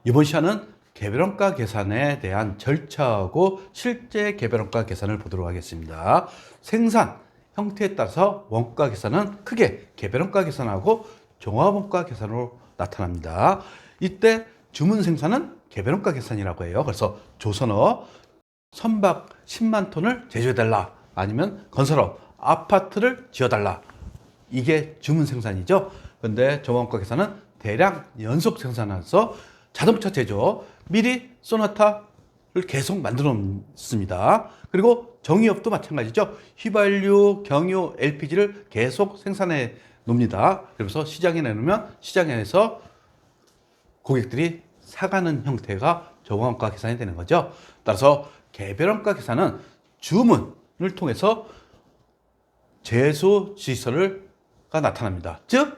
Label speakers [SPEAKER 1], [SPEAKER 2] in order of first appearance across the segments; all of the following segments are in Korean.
[SPEAKER 1] 이번 시간은 개별원가 계산에 대한 절차하고 실제 개별원가 계산을 보도록 하겠습니다. 생산 형태에 따라서 원가 계산은 크게 개별원가 계산하고 종합원가 계산으로 나타납니다. 이때 주문 생산은 개별원가 계산이라고 해요. 그래서 조선업 선박 10만 톤을 제조해달라, 아니면 건설업 아파트를 지어달라, 이게 주문 생산이죠. 그런데 종합원가 계산은 대량 연속 생산해서 자동차 제조, 미리 소나타를 계속 만들어 놓습니다. 그리고 정유업도 마찬가지죠. 휘발유, 경유, LPG를 계속 생산해 놓습니다. 그래서 시장에 내놓으면 시장에서 고객들이 사가는 형태가 종합원가 계산이 되는 거죠. 따라서 개별원가 계산은 주문을 통해서 제조 지시서가 나타납니다. 즉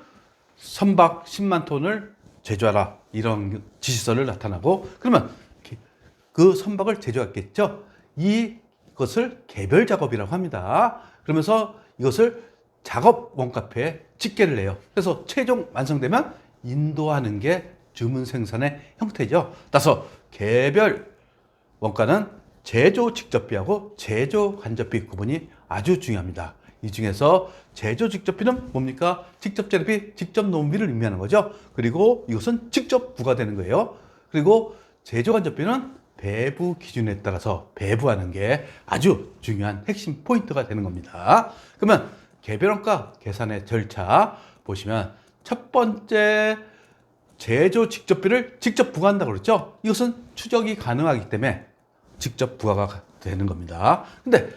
[SPEAKER 1] 선박 10만 톤을 제조하라, 이런 지시서를 나타나고, 그러면 그 선박을 제조했겠죠. 이것을 개별 작업이라고 합니다. 그러면서 이것을 작업 원가표에 집계를 내요. 그래서 최종 완성되면 인도하는 게 주문 생산의 형태죠. 따라서 개별 원가는 제조 직접비하고 제조 간접비 구분이 아주 중요합니다. 이 중에서 제조 직접비는 뭡니까? 직접 재료비, 직접 노무비를 의미하는 거죠. 그리고 이것은 직접 부과되는 거예요. 그리고 제조 간접비는 배부 기준에 따라서 배부하는 게 아주 중요한 핵심 포인트가 되는 겁니다. 그러면 개별원가 계산의 절차 보시면, 첫 번째 제조 직접비를 직접 부과한다고 그랬죠. 이것은 추적이 가능하기 때문에 직접 부과가 되는 겁니다. 근데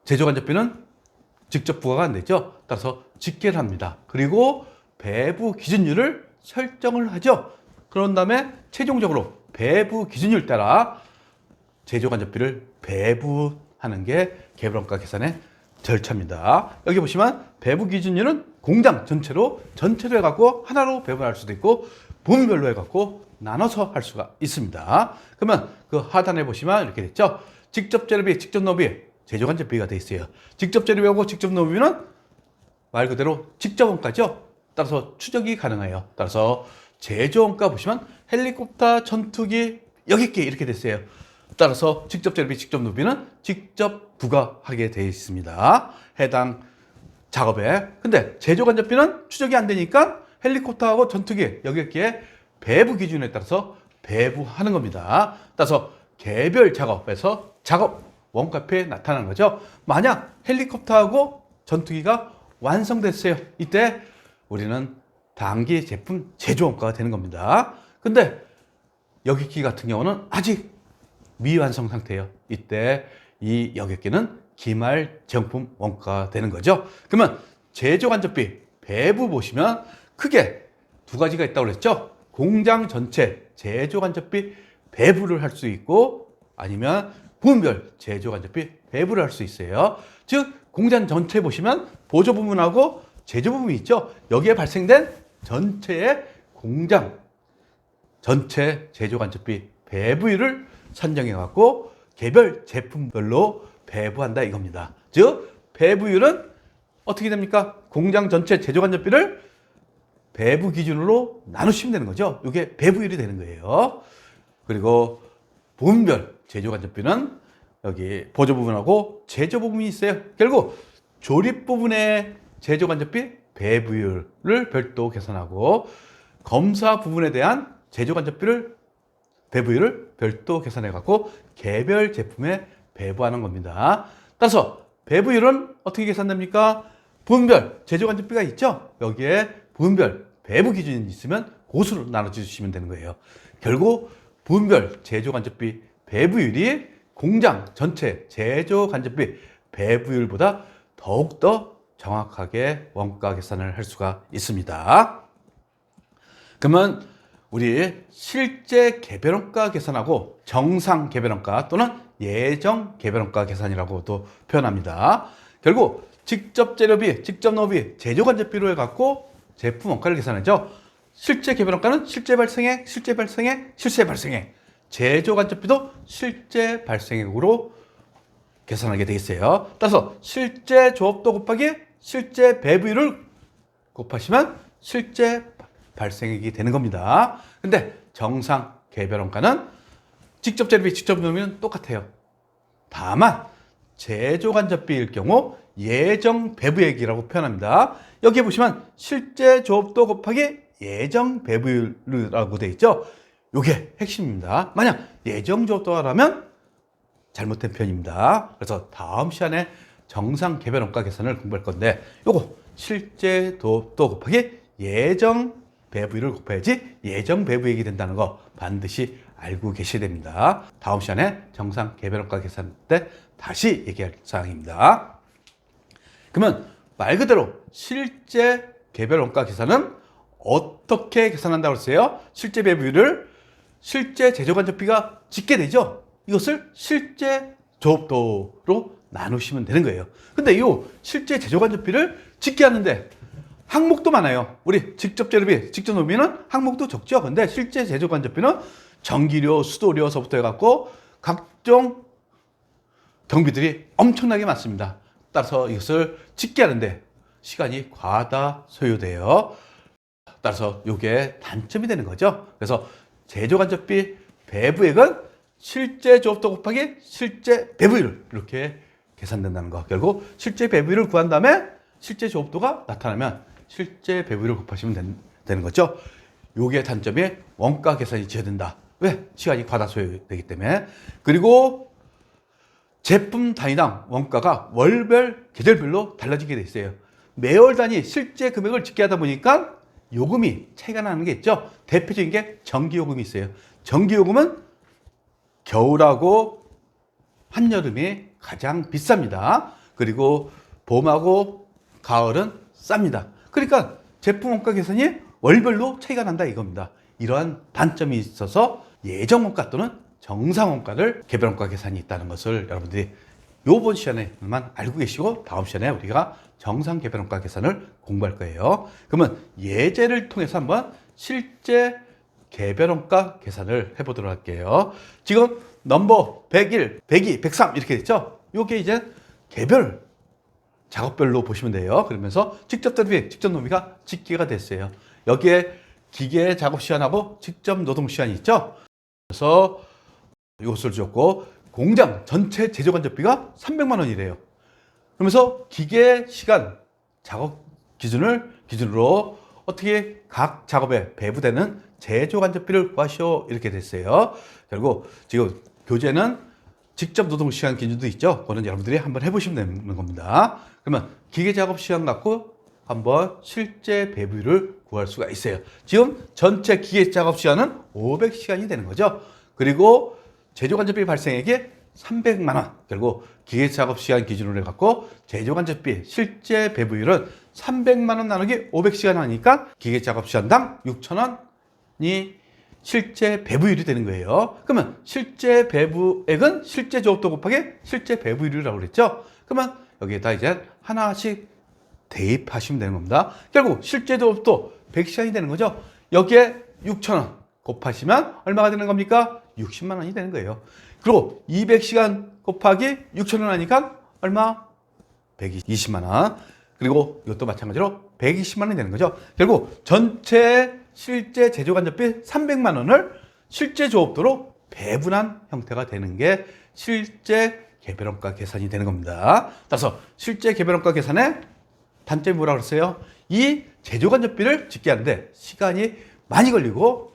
[SPEAKER 1] 제조 간접비는 직접 부과가 안 되죠. 따라서 집계를 합니다. 그리고 배부 기준율을 설정을 하죠. 그런 다음에 최종적으로 배부 기준율 따라 제조 간접비를 배부하는 게 개별원가 계산의 절차입니다. 여기 보시면 배부 기준율은 공장 전체로 해갖고 하나로 배분할 수도 있고, 부문별로 해갖고 나눠서 할 수가 있습니다. 그러면 그 하단에 보시면 이렇게 됐죠. 직접 재료비, 직접 노비, 제조 간접비가 되어 있어요. 직접 재료비하고 직접 노비는 말 그대로 직접 원가죠. 따라서 추적이 가능해요. 따라서 제조 원가 보시면 헬리콥터, 전투기, 여객기 이렇게 됐어요. 따라서 직접 재료비, 직접 노비는 직접 부과하게 되어 있습니다. 해당 작업에. 근데 제조 간접비는 추적이 안 되니까 헬리콥터하고 전투기, 여객기의 배부 기준에 따라서 배부하는 겁니다. 따라서 개별 작업에서 작업 원가표에 나타나는 거죠. 만약 헬리콥터하고 전투기가 완성됐어요. 이때 우리는 단기 제품 제조 원가가 되는 겁니다. 근데 여객기 같은 경우는 아직 미완성 상태예요. 이때 이 여객기는 기말 정품 원가가 되는 거죠. 그러면 제조 간접비 배부 보시면 크게 두 가지가 있다고 그랬죠. 공장 전체 제조 간접비 배부를 할 수 있고, 아니면 부문별 제조 간접비 배부를 할 수 있어요. 즉 공장 전체 보시면 보조 부문하고 제조 부문이 있죠. 여기에 발생된 전체의 공장 전체 제조 간접비 배부율을 산정해 갖고 개별 제품별로 배부한다 이겁니다. 즉 배부율은 어떻게 됩니까? 공장 전체 제조 간접비를 배부 기준으로 나누시면 되는 거죠. 이게 배부율이 되는 거예요. 그리고 부문별 제조 간접비는 여기 보조 부분하고 제조 부분이 있어요. 결국 조립 부분의 제조 간접비 배부율을 별도 계산하고, 검사 부분에 대한 제조 간접비를 배부율을 별도 계산해 갖고 개별 제품에 배부하는 겁니다. 따라서 배부율은 어떻게 계산됩니까? 부문별 제조 간접비가 있죠. 여기에 부문별 배부 기준이 있으면 고수로 나눠 주시면 되는 거예요. 결국 부문별 제조 간접비 배부율이 공장 전체 제조 간접비 배부율보다 더욱더 정확하게 원가 계산을 할 수가 있습니다. 그러면 우리 실제 개별원가 계산하고 정상 개별원가 또는 예정 개별원가 계산이라고도 표현합니다. 결국 직접 재료비, 직접 노비, 제조 간접비로 해갖고 제품 원가를 계산하죠. 실제 개별원가는 실제 발생액, 실세 발생액, 제조 간접비도 실제 발생액으로 계산하게 되어 있어요. 따라서 실제 조업도 곱하기 실제 배부율을 곱하시면 실제 발생액이 되는 겁니다. 근데 정상 개별원가는 직접 재료비, 직접 노무는 똑같아요. 다만 제조간접비일 경우 예정 배부액이라고 표현합니다. 여기 보시면 실제 조업도 곱하기 예정 배부율이라고 되어 있죠. 이게 핵심입니다. 만약 예정 조업도라면 잘못된 표현입니다. 그래서 다음 시간에 정상 개별원가 계산을 공부할 건데 요거 실제 조업도 곱하기 예정 배부율을 곱해야지 예정 배부액이 된다는 거 반드시 알고 계셔야 됩니다. 다음 시간에 정상 개별원가 계산 때 다시 얘기할 사항입니다. 그러면 말 그대로 실제 개별원가 계산은 어떻게 계산한다고 했어요? 실제 배부율을 실제 제조간접비가 짓게 되죠. 이것을 실제 조업도로 나누시면 되는 거예요. 근데 이 실제 제조간접비를 짓게 하는데 항목도 많아요. 우리 직접 재료비, 직접 노비는 항목도 적죠. 근데 실제 제조간접비는 전기료, 수도료서부터 해갖고 각종 경비들이 엄청나게 많습니다. 따라서 이것을 짓게 하는데 시간이 과다 소요돼요. 따라서 이게 단점이 되는 거죠. 그래서 제조간접비 배부액은 실제 조업도 곱하기 실제 배부율 이렇게 계산된다는 거. 결국 실제 배부율을 구한 다음에 실제 조업도가 나타나면 실제 배부율을 곱하시면 되는 거죠. 요게 단점이 원가 계산이 지어야 된다. 왜? 시간이 과다 소요되기 때문에. 그리고 제품 단위당 원가가 월별, 계절별로 달라지게 돼 있어요. 매월 단위 실제 금액을 집계 하다 보니까 요금이 차이가 나는 게 있죠. 대표적인 게 전기요금이 있어요. 전기요금은 겨울하고 한여름이 가장 비쌉니다. 그리고 봄하고 가을은 쌉니다. 그러니까 제품 원가 계산이 월별로 차이가 난다 이겁니다. 이러한 단점이 있어서 예정 원가 또는 정상 원가를 개별 원가 계산이 있다는 것을 여러분들이 요번 시간에만 알고 계시고 다음 시간에 우리가 정상 개별 원가 계산을 공부할 거예요. 그러면 예제를 통해서 한번 실제 개별 원가 계산을 해보도록 할게요. 지금 넘버 101, 102, 103 이렇게 됐죠? 요게 이제 개별 작업별로 보시면 돼요. 그러면서 직접 대비, 직접 노비가 집계가 됐어요. 여기에 기계 작업 시간하고 직접 노동 시간이 있죠. 그래서 이것을 줬고 공장 전체 제조간접비가 300만 원이래요. 그러면서 기계 시간 작업 기준으로 어떻게 각 작업에 배부되는 제조간접비를 구하시오 이렇게 됐어요. 결국 지금 교재는 직접 노동 시간 기준도 있죠. 그거는 여러분들이 한번 해보시면 되는 겁니다. 그러면 기계 작업 시간 갖고 한번 실제 배부율을 구할 수가 있어요. 지금 전체 기계 작업 시간은 500시간이 되는 거죠. 그리고 제조간접비 발생액이 300만 원. 결국 기계 작업 시간 기준으로 해갖고 제조간접비 실제 배부율은 300만 원 나누기 500시간 하니까 기계 작업 시간당 6,000원이 실제 배부율이 되는 거예요. 그러면 실제 배부액은 실제 조업도 곱하기 실제 배부율이라고 그랬죠. 그러면 여기에다 이제 하나씩 대입하시면 되는 겁니다. 결국 실제 조업도 100시간이 되는 거죠. 여기에 6,000원 곱하시면 얼마가 되는 겁니까? 60만 원이 되는 거예요. 그리고 200시간 곱하기 6,000원 하니까 얼마? 120만 원. 그리고 이것도 마찬가지로 120만 원이 되는 거죠. 결국 전체 실제 제조간접비 300만 원을 실제 조업도로 배분한 형태가 되는 게 실제 개별원가 계산이 되는 겁니다. 따라서 실제 개별원가 계산의 단점이 뭐라고 그랬어요? 이 제조간접비를 집계 하는데 시간이 많이 걸리고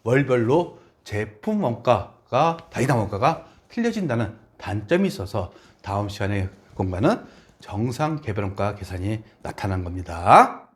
[SPEAKER 1] 월별로 제품 원가가 단위당 원가가 틀려진다는 단점이 있어서 다음 시간에 공부하는 정상 개별원가 계산이 나타난 겁니다.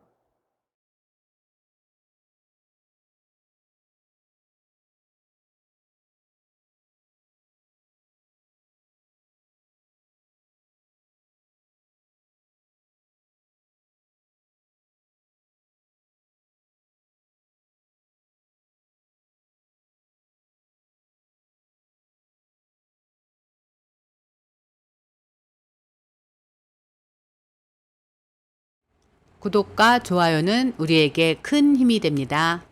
[SPEAKER 2] 구독과 좋아요는 우리에게 큰 힘이 됩니다.